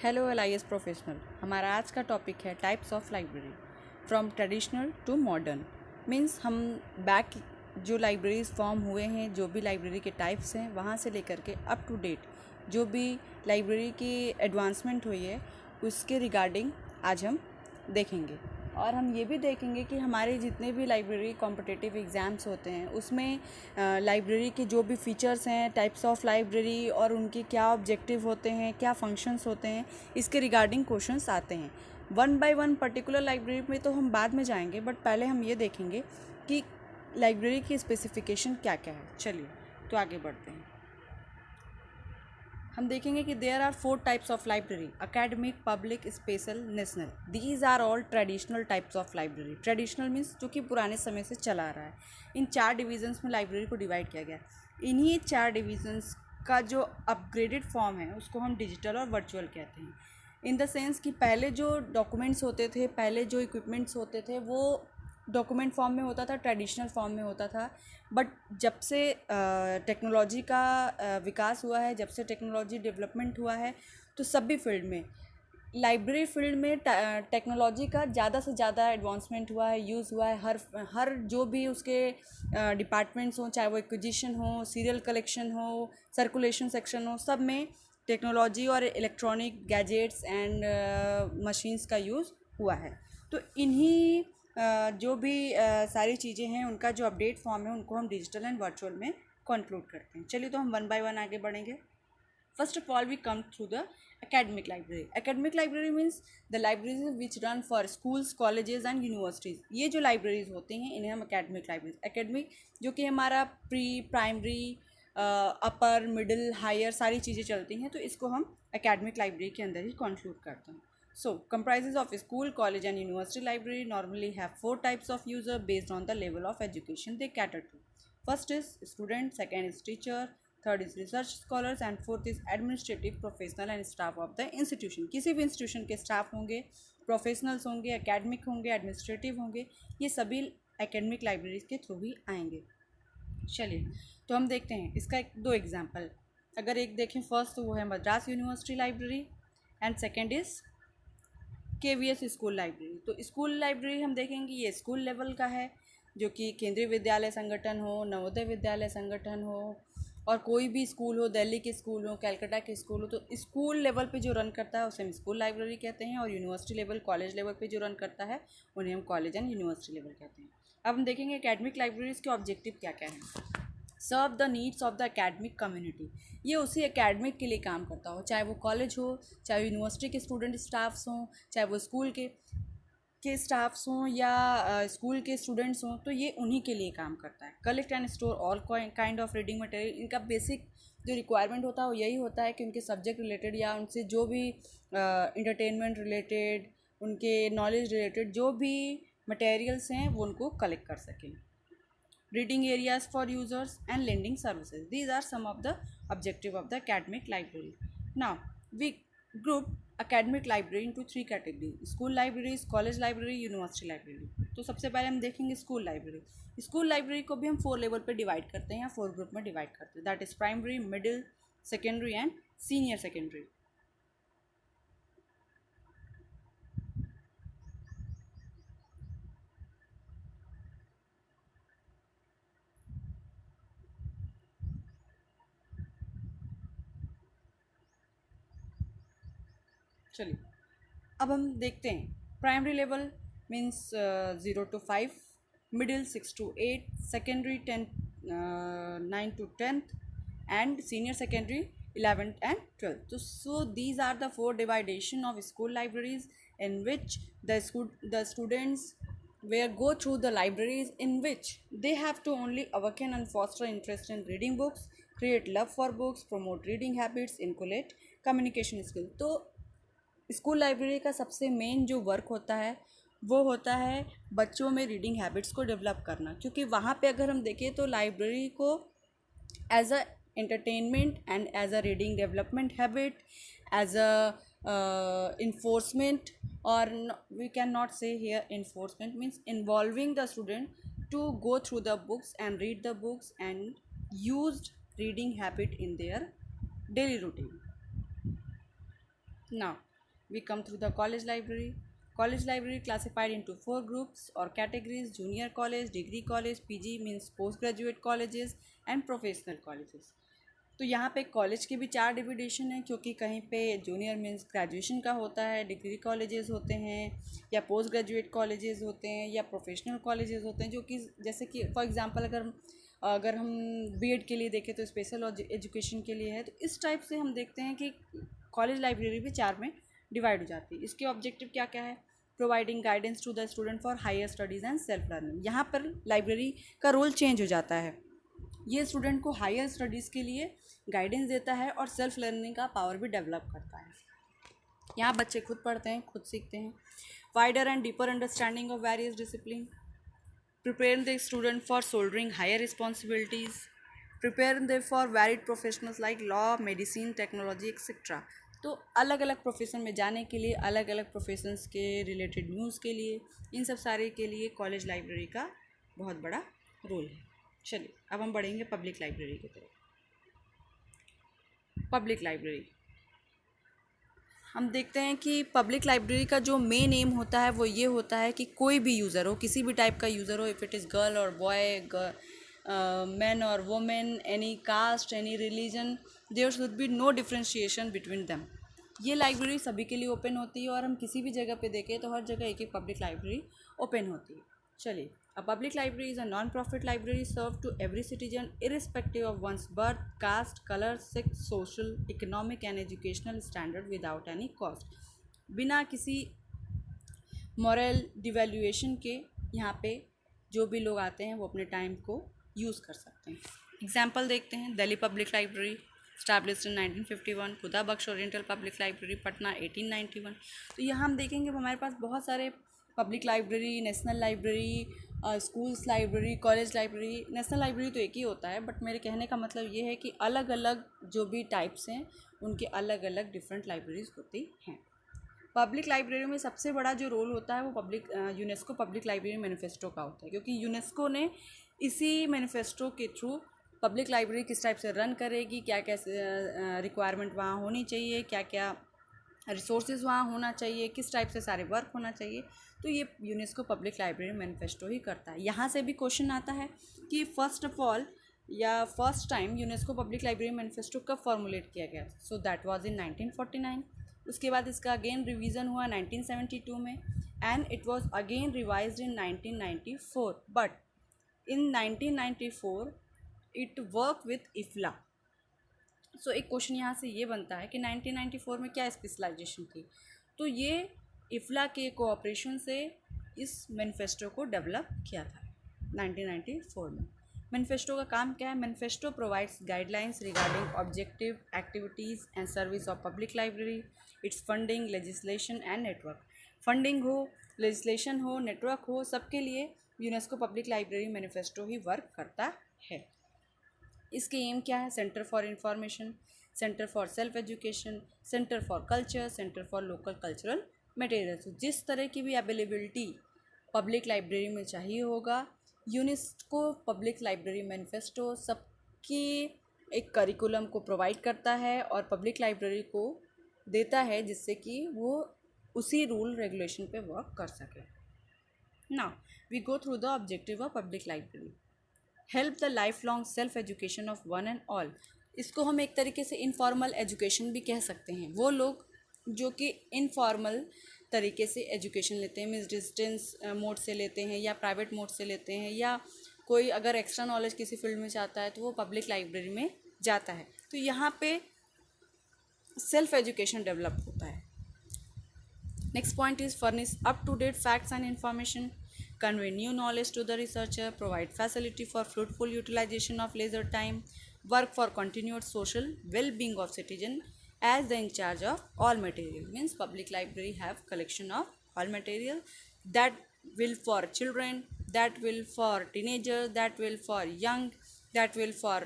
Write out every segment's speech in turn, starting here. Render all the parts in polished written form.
Hello LIS professional. हमारा आज का टॉपिक है types of library from traditional to modern. Means हम बैक जो लाइब्रेरीज फॉर्म हुए हैं, जो भी लाइब्रेरी के टाइप्स हैं, वहाँ से लेकर के अप टू डेट जो भी लाइब्रेरी की एडवांसमेंट हुई है उसके रिगार्डिंग आज हम देखेंगे। और हम ये भी देखेंगे कि हमारे जितने भी लाइब्रेरी कॉम्पिटिटिव एग्ज़ाम्स होते हैं उसमें लाइब्रेरी के जो भी फ़ीचर्स हैं, टाइप्स ऑफ लाइब्रेरी और उनके क्या ऑब्जेक्टिव होते हैं, क्या फंक्शंस होते हैं, इसके रिगार्डिंग क्वेश्चंस आते हैं। One by one particular library में तो हम बाद में जाएंगे, बट पहले हम ये देखेंगे कि लाइब्रेरी की स्पेसिफिकेशन क्या क्या है। चलिए तो आगे बढ़ते हैं। हम देखेंगे कि there are 4 types of library: academic, public, special, national. These are all traditional types of library. Traditional means जो कि पुराने समय से चला आ रहा है। इन 4 डिविजन्स में लाइब्रेरी को डिवाइड किया गया। इन्हीं 4 डिविजन्स का जो अपग्रेडेड फॉर्म है उसको हम डिजिटल और वर्चुअल कहते हैं। इन द सेंस कि पहले जो डॉक्यूमेंट्स होते थे, पहले जो इक्विपमेंट्स होते थे, वो डॉक्यूमेंट फॉर्म में होता था, ट्रेडिशनल फॉर्म में होता था। बट जब से टेक्नोलॉजी का विकास हुआ है, जब से टेक्नोलॉजी डेवलपमेंट हुआ है, तो सभी फील्ड में, लाइब्रेरी फील्ड में टेक्नोलॉजी का ज़्यादा से ज़्यादा एडवांसमेंट हुआ है, यूज़ हुआ है। हर जो भी उसके डिपार्टमेंट्स हों, चाहे वो एक्विजिशन हो, सीरियल कलेक्शन हो, सर्कुलेशन सेक्शन हो, सब में टेक्नोलॉजी और इलेक्ट्रॉनिक गैजेट्स एंड मशीन्स का यूज़ हुआ है। तो इन्हीं जो भी सारी चीज़ें हैं उनका जो अपडेट फॉर्म है उनको हम डिजिटल एंड वर्चुअल में कंक्लूड करते हैं। चलिए तो हम वन बाय वन आगे बढ़ेंगे। First of all, we come through the academic library. Academic library means the libraries which run for schools, colleges and universities. ये जो libraries होती हैं इन्हें हम academic libraries, academic जो कि हमारा pre primary upper middle higher सारी चीज़ें चलती हैं, तो इसको हम academic library के अंदर ही कंक्लूड करते हैं. So, comprises of school, college and university library normally have 4 types of user based on the level of education they cater to. First is student, second is teacher, third is research scholars and fourth is administrative professional and staff of the institution. किसी भी institution के staff होंगे, professionals होंगे, academic होंगे, administrative होंगे, ये सभी academic libraries के थ्रू ही आएंगे। चलिए तो हम देखते हैं इसका दो एग्जाम्पल। अगर एक देखें, फर्स्ट तो वो है Madras university library and second is KVS school library. तो स्कूल लाइब्रेरी हम देखेंगे ये स्कूल लेवल का है, जो कि केंद्रीय विद्यालय संगठन हो, नवोदय विद्यालय संगठन हो, और कोई भी स्कूल हो, दिल्ली के स्कूल हो, कलकत्ता के स्कूल हो, तो स्कूल लेवल पे जो रन करता है उसे हम स्कूल लाइब्रेरी कहते हैं। और यूनिवर्सिटी लेवल, कॉलेज लेवल पे जो रन करता है उन्हें हम कॉलेज एंड यूनिवर्सिटी लेवल कहते हैं। अब हम देखेंगे एकेडमिक लाइब्रेरीज के ऑब्जेक्टिव क्या क्या हैं। Serve the needs of the academic community. ये उसी एकेडमिक के लिए काम करता हो, चाहे वो कॉलेज हो, चाहे यूनिवर्सिटी के स्टूडेंट स्टाफ्स हों, चाहे वो स्कूल के स्टाफ्स हों या स्कूल के स्टूडेंट्स हों, तो ये उन्हीं के लिए काम करता है। Collect and store all kind of reading material. इनका बेसिक जो रिक्वायरमेंट होता है वो यही होता है कि उनके सब्जेक्ट रिलेटेड या उनसे जो भी इंटरटेनमेंट रिलेटेड, उनके नॉलेज रिलेटेड जो भी मटेरियल्स हैं वो उनको कलेक्ट कर सकें। Reading areas for users and lending services. These are some of the objective of the academic library. Now we group academic library into 3 categories: school libraries, college library, university library. तो सबसे पहले हम देखेंगे school library. School library को भी हम 4 level पे divide करते हैं या 4 ग्रुप में डिवाइड करते हैं, that is primary, middle, secondary and senior secondary. चलिए अब हम देखते हैं primary level means 0 to 5, middle 6 to 8, secondary 9 to 10 and senior secondary 11th and 12th. So these are the 4 dividation of school libraries in which the students where go through the libraries in which they have to only awaken and foster interest in reading books, create love for books, promote reading habits, inculcate communication skill. तो school library का सबसे main जो work होता है वो होता है बच्चों में रीडिंग हैबिट्स को डेवलप करना, क्योंकि वहाँ पे अगर हम देखें तो लाइब्रेरी को as a entertainment and as a reading development habit, as a enforcement, or we cannot say here enforcement means involving the student to go through the books and read the books and used reading habit in their daily routine. Now we come through the college library. College library classified into four groups or categories: junior college, degree college, PG means postgraduate colleges, and professional colleges. तो यहाँ पे college के भी चार डिविडेशन है, क्योंकि कहीं पे जूनियर मीन्स ग्रेजुएशन का होता है, डिग्री कॉलेजेस होते हैं, या पोस्ट ग्रेजुएट कॉलेजेस होते हैं, या प्रोफेशनल कॉलेजेस होते हैं, जो कि जैसे कि फॉर एग्जांपल अगर हम बीएड के लिए देखें तो स्पेशल एजुकेशन के लिए है। तो इस टाइप से हम देखते हैं कि कॉलेज लाइब्रेरी भी चार में डिवाइड हो जाती है। इसके ऑब्जेक्टिव क्या क्या है? Providing guidance to the student for higher studies and self learning. यहाँ पर लाइब्रेरी का रोल चेंज हो जाता है। ये स्टूडेंट को हायर स्टडीज़ के लिए गाइडेंस देता है और सेल्फ लर्निंग का पावर भी डेवलप करता है। यहाँ बच्चे खुद पढ़ते हैं, खुद सीखते हैं। Wider and deeper understanding of various discipline, prepare the student for shouldering higher responsibilities, prepare they for varied professionals like law, medicine, technology etcetera. तो अलग अलग प्रोफेशन में जाने के लिए, अलग अलग प्रोफेशंस के रिलेटेड न्यूज़ के लिए, इन सब सारे के लिए कॉलेज लाइब्रेरी का बहुत बड़ा रोल है। चलिए अब हम बढ़ेंगे पब्लिक लाइब्रेरी की तरफ। पब्लिक लाइब्रेरी हम देखते हैं कि पब्लिक लाइब्रेरी का जो मेन एम होता है वो ये होता है कि कोई भी यूज़र हो, किसी भी टाइप का यूज़र हो, इफ़ इट इज़ गर्ल और बॉय, मैन और women, any caste, any religion, there should be no differentiation between them. ये लाइब्रेरी सभी के लिए ओपन होती है और हम किसी भी जगह पे देखें तो हर जगह एक एक पब्लिक लाइब्रेरी ओपन होती है। चलिए, a public library is a non-profit library served to every citizen irrespective of one's birth, caste, color, sex, social, economic and educational standard without any cost। बिना किसी मॉरल डिवैल्यूएशन के यहाँ पे जो भी लोग आते हैं वो अपने टाइम को यूज़ कर सकते हैं। एग्जाम्पल देखते हैं। दिल्ली पब्लिक लाइब्रेरी स्टैब्लिश्ड इन 1951, खुदा बख्श ओरिएंटल पब्लिक लाइब्रेरी पटना 1891। तो यहाँ हम देखेंगे हमारे पास बहुत सारे public library, national library, schools library, college library. National library तो एक ही होता है, बट मेरे कहने का मतलब ये है कि अलग अलग जो भी टाइप्स हैं उनके अलग अलग डिफरेंट लाइब्रेरीज होती हैं। पब्लिक लाइब्रेरी में सबसे बड़ा जो रोल होता है वो यूनेस्को पब्लिक लाइब्रेरी मैनिफेस्टो का होता है, क्योंकि यूनेस्को ने इसी मैनिफेस्टो के थ्रू पब्लिक लाइब्रेरी किस टाइप से रन करेगी, क्या क्या रिक्वायरमेंट वहाँ होनी चाहिए, क्या क्या रिसोर्सेज वहाँ होना चाहिए, किस टाइप से सारे वर्क होना चाहिए, तो ये यूनेस्को पब्लिक लाइब्रेरी मैनिफेस्टो ही करता है। यहाँ से भी क्वेश्चन आता है कि फर्स्ट ऑफ ऑल या first time UNESCO public library manifesto कब फॉर्मुलेट किया गया? So that was in 1949। उसके बाद इसका अगेन रिवीजन हुआ 1972 में and it was again revised in 1994, but in 1994 it work with IFLA. So एक क्वेश्चन यहाँ से ये बनता है कि 1994 में क्या स्पेशलाइजेशन थी? तो ये इफ्ला के कोऑपरेशन से इस मैनिफेस्टो को डेवलप किया था 1994 में। मैनिफेस्टो का काम क्या है? Manifesto provides guidelines regarding objective, activities and service of public library, it's funding, legislation and network. Funding हो, लेजिस्लेशन हो, नेटवर्क हो, सबके लिए यूनेस्को पब्लिक लाइब्रेरी मैनिफेस्टो ही वर्क करता है। इसके एम क्या है? Centre for information, centre for self education, centre for culture, centre for local cultural materials. जिस तरह की भी अवेलेबिलिटी पब्लिक लाइब्रेरी में चाहिए होगा, यूनेस्को पब्लिक लाइब्रेरी मैनिफेस्टो सबकी एक करिकुलम को प्रोवाइड करता है और पब्लिक लाइब्रेरी को देता है, जिससे कि वो उसी रूल रेगुलेशन पे वर्क कर सके। Now we go through the objective of public library. Help the life long self education of one and all. इसको हम एक तरीके से इनफॉर्मल एजुकेशन भी कह सकते हैं। वो लोग जो कि इनफॉर्मल तरीके से एजुकेशन लेते हैं, मीन्स डिस्टेंस मोड से लेते हैं या प्राइवेट मोड से लेते हैं, या कोई अगर एक्स्ट्रा नॉलेज किसी फील्ड में चाहता है तो वो पब्लिक लाइब्रेरी में जाता है। तो यहाँ पे सेल्फ एजुकेशन डेवलप होता है। Next point is furnish up to date facts and information, convey new knowledge to the researcher, provide facility for fruitful utilization of leisure time, work for continued social well-being of citizen as the in charge of all material। Means public library have collection of all material that will for children, that will for teenager, that will for young, that will for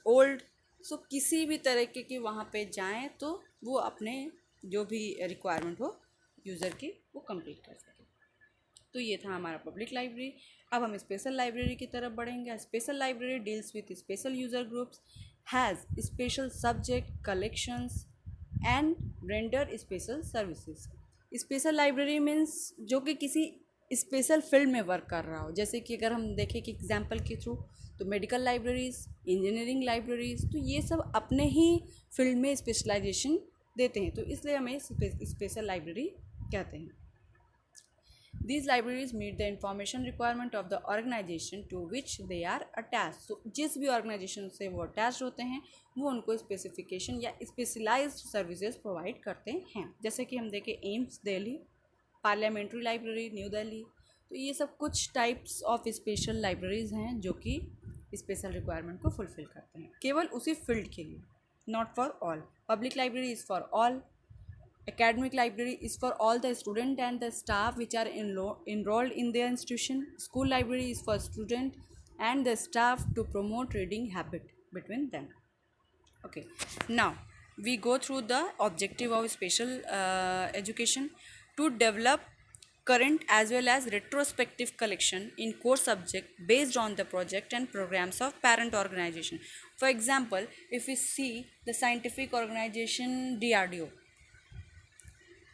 old। so किसी भी तरीके की वहाँ पे जाएँ तो वो अपने जो भी रिक्वायरमेंट हो यूज़र की वो कंप्लीट कर सके। तो ये था हमारा पब्लिक लाइब्रेरी। अब हम स्पेशल लाइब्रेरी की तरफ बढ़ेंगे। Special library deals with special user groups, has special subject, collections and render special services. Special library means जो कि किसी स्पेशल फील्ड में वर्क कर रहा हो, जैसे कि अगर हम देखें कि एग्जांपल के थ्रू तो मेडिकल लाइब्रेरीज, इंजीनियरिंग लाइब्रेरीज, तो ये सब अपने ही फील्ड में स्पेशलाइजेशन देते हैं, तो इसलिए हमें स्पेशल लाइब्रेरी कहते हैं। These libraries meet the information requirement of the organization to which they are attached. So जिस भी ऑर्गेनाइजेशन से वो अटैच होते हैं वो उनको स्पेसिफिकेशन या स्पेशलाइज्ड सर्विसेज प्रोवाइड करते हैं। जैसे कि हम देखें AIIMS Delhi, parliamentary library new Delhi, तो ये सब कुछ टाइप्स ऑफ स्पेशल लाइब्रेरीज़ हैं जो कि स्पेशल रिक्वायरमेंट को फुलफिल करते हैं केवल उसी फील्ड के लिए, not for all. Public library is for all, academic library is for all the student and the staff which are enrolled in their institution. School library is for student and the staff to promote reading habit between them. Okay, now we go through the objective of special education: to develop current as well as retrospective collection in core subject based on the project and programs of parent organization. For example, if we see the scientific organization DRDO,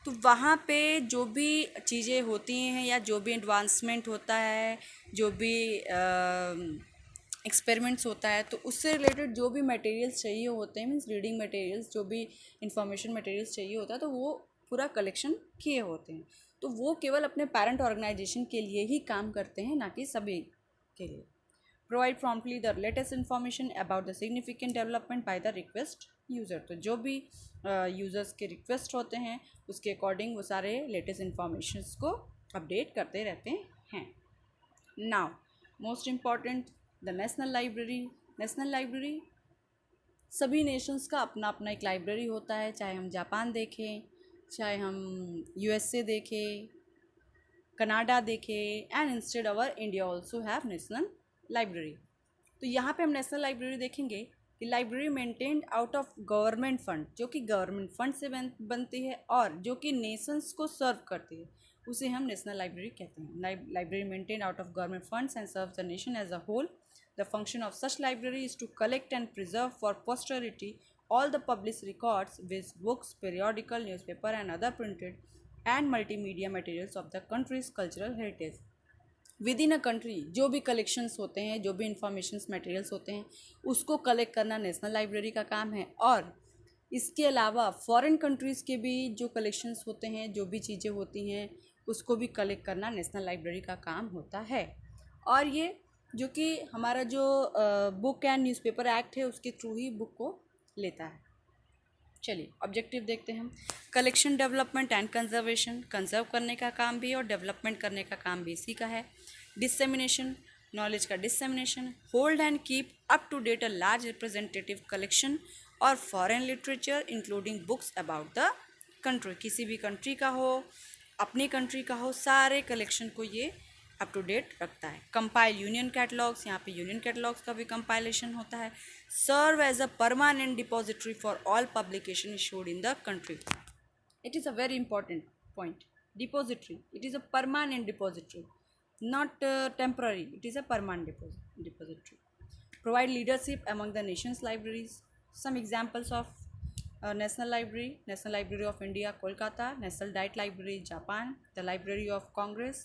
तो वहाँ पे जो भी चीज़ें होती हैं या जो भी एडवांसमेंट होता है, जो भी एक्सपेरिमेंट्स होता है, तो उससे रिलेटेड जो भी मटेरियल्स चाहिए होते हैं, मीन्स रीडिंग मटेरियल्स, जो भी इंफॉर्मेशन मटेरियल्स चाहिए होता है, तो वो पूरा कलेक्शन किए होते हैं। तो वो केवल अपने पेरेंट ऑर्गेनाइजेशन के लिए ही काम करते हैं, ना कि सभी के लिए। Provide promptly the latest information about the significant development by the request user, तो जो भी यूज़र्स के रिक्वेस्ट होते हैं उसके अकॉर्डिंग वो सारे लेटेस्ट इन्फॉर्मेशंस को अपडेट करते रहते हैं। Now most important, the national library. National library सभी नेशंस का अपना अपना एक लाइब्रेरी होता है, चाहे हम जापान देखें, चाहे हम USA देखें, कनाडा देखें, and instead our India also have national library. तो यहाँ पे हम नेशनल लाइब्रेरी देखेंगे कि library maintained out of government fund, जो कि गवर्नमेंट फंड से बनती है और जो कि नेशंस को सर्व करती है, उसे हम नेशनल लाइब्रेरी कहते हैं। Library maintained out of government funds and serve the nation as a whole. The function of such library is to collect and preserve for posterity all the published records with books, periodical, newspaper and other printed and multimedia materials of the country's cultural heritage. With in a country जो भी collections होते हैं, जो भी informations materials होते हैं, उसको collect करना नेशनल लाइब्रेरी का काम है। और इसके अलावा फॉरेन कंट्रीज़ के भी जो कलेक्शंस होते हैं, जो भी चीज़ें होती हैं, उसको भी कलेक्ट करना नेशनल लाइब्रेरी का काम होता है। और ये जो कि हमारा जो बुक एंड न्यूज़पेपर एक्ट है उसके थ्रू ही बुक को लेता है। चलिए ऑब्जेक्टिव देखते हैं हम। Collection, development and conservation, conserve करने का काम भी और डेवलपमेंट करने का काम भी इसी का है। डिसेमिनेशन, नॉलेज का dissemination. Hold and keep up to date a large representative collection और foreign literature including books about the country, किसी भी कंट्री का हो, अपनी कंट्री का हो, सारे कलेक्शन को ये अप टू डेट रखता है। कंपाइल यूनियन कैटलॉग्स, यहाँ पे यूनियन कैटलॉग्स का भी कंपाइलेशन होता है। Serve as a permanent depository for all publication issued in the country. It is a very important point. Depository, it is a permanent depository, not temporary, it is a permanent depository. Provide leadership among the nation's libraries. Some examples of National Library of India Kolkata, National Diet Library Japan, the Library of Congress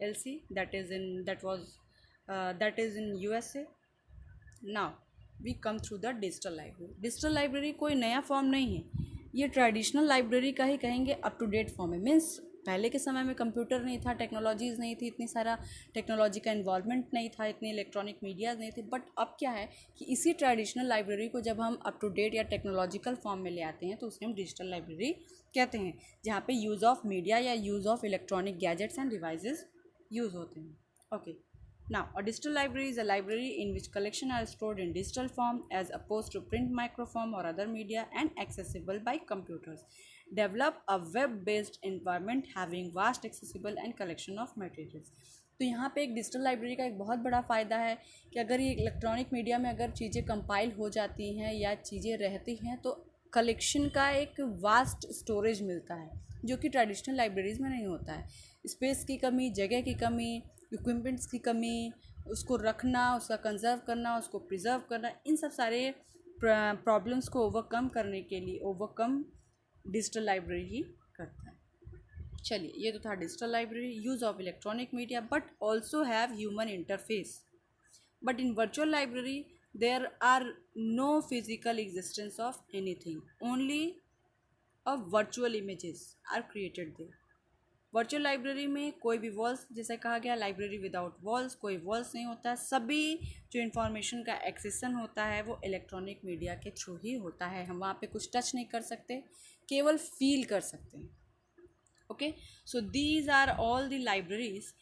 LC, that is in USA. Now we come through the digital library. Digital library कोई नया form नहीं है, ये traditional library का ही कहेंगे, up to date form है। Means पहले के समय में कंप्यूटर नहीं था, टेक्नोलॉजीज़ नहीं थी, इतनी सारा टेक्नोलॉजी का इन्वॉल्वमेंट नहीं था, इतने इलेक्ट्रॉनिक मीडियाज़ नहीं थे। बट अब क्या है कि इसी ट्रेडिशनल लाइब्रेरी को जब हम अप टू डेट या टेक्नोलॉजिकल फॉर्म में ले आते हैं तो उसे हम डिजिटल लाइब्रेरी कहते हैं, जहाँ पे यूज़ ऑफ मीडिया या use of electronic gadgets end devices use होते हैं। Okay, now a digital library is a library in which collections are stored in digital form as opposed to print, microform or other media and accessible by computers. Develop a web based environment having vast accessible and collection of materials. तो यहाँ पे एक digital library का एक बहुत बड़ा फ़ायदा है कि अगर ये इलेक्ट्रॉनिक मीडिया में अगर चीज़ें कंपाइल हो जाती हैं या चीज़ें रहती हैं तो कलेक्शन का एक वास्ट स्टोरेज मिलता है, जो कि ट्रेडिशनल लाइब्रेरीज़ में नहीं होता है। स्पेस की कमी, जगह की कमी, इक्विपमेंट्स की कमी, उसको रखना, उसका कंजर्व करना, उसको प्रिजर्व करना, इन सब सारे प्रॉब्लम्स को ओवरकम करने के लिए, ओवरकम डिजिटल लाइब्रेरी ही करता है। चलिए, ये तो था digital library, use of electronic media but also have human interface. But in virtual library there are no physical existence of anything, only a virtual images are created there। Virtual library में कोई भी walls, जैसे कहा गया library without walls, कोई walls नहीं होता है। सभी जो इन्फॉर्मेशन का एक्सेसन होता है वो इलेक्ट्रॉनिक मीडिया के थ्रू ही होता है। हम वहाँ पे कुछ टच नहीं कर सकते, केवल फील कर सकते हैं। Okay, so these are all the libraries.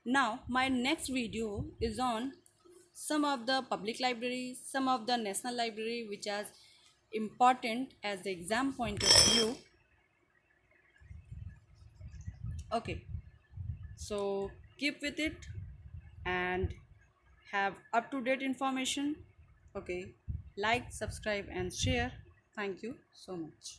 Now my next video is on some of the public libraries, some of the national library which are important as the exam point of view. Okay, so keep with it and have up to date information. Okay, like, subscribe and share. Thank you so much.